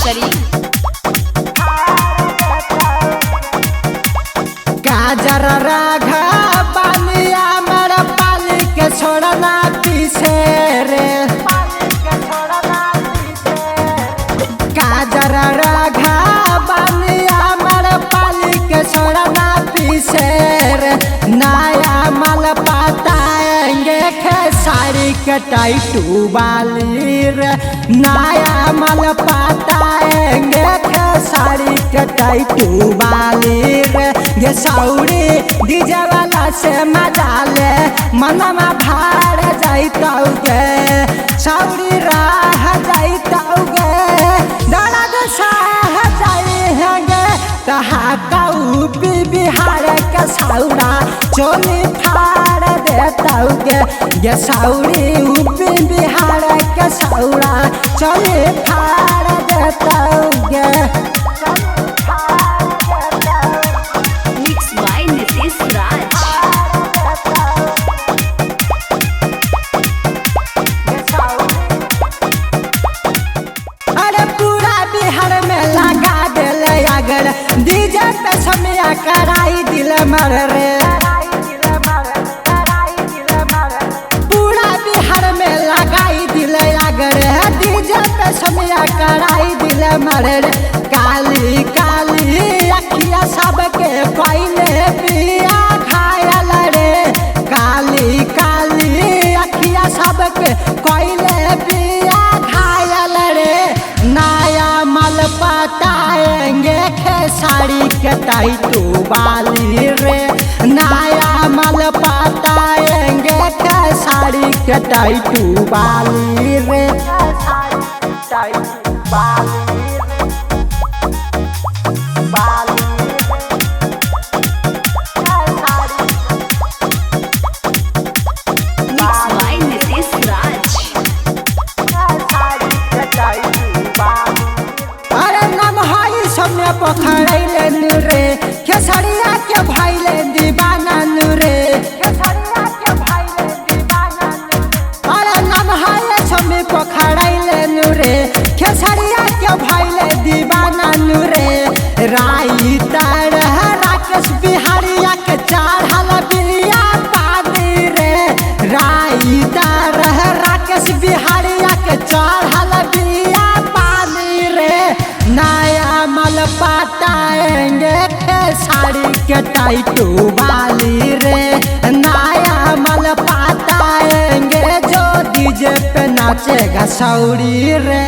करी। गाजर राघा बालिया मर पाली के छोड़ना पीछे रे। गाजर राघा बालिया मर पाली के छोड़ना पीछे रे। नया माल पताएंगे खेसारी के टाइटू बाली रे। नया माल पताएंगे खेसारी के टाइटू बाली रे। ये सौरी डीजे वाला से मजा ले मनमा भार जाइतौगे। सौरी राह जाइतौगे दर्द सह जाइहेंगे। तहा कऊ बिहार के सौरा चोली फाड़ देतौगे। ये सौरी यूपी बिहार के सौरा चोली फाड़ देतौगे। मिक्स बाय नीतीश राज। अरे पूरा बिहार में लगा दिले अगर डीजे पे समिया कराई दिल मर रे। पूरा बिहार में लगाई दिले अगर डीजे पे समिया कराई दिल मर रे। काली काली अखिया सबके पहले पिया घायल रे। काली काली अखिया सबके कोयले पिया घायल रे। नया माल पताएंगे खेसारी के टाइटू बाली रे। नया माल पताएंगे खेसारी के टाइटू बाली रे। टाइटू बाली मिक्स बाय नीतीश राज। अरे नम हाई समय पखड़ैले नुरे खेसरिया के भाईले दीवाना नुरे। अरे नम हाई समय पखड़ैले नुरे खेसरिया के भाईले दीवाना नुरे। राई तार राकेश बिहारिया के चढ़ल बिया पानी रे। राई तार राकेश बिहारिया के चढ़ल बिया पानी रे। नया माल पताएंगे खेसारी के टाइटू बाली रे। नया माल पताएंगे जो डीजे पे नाचेगा सौरी रे।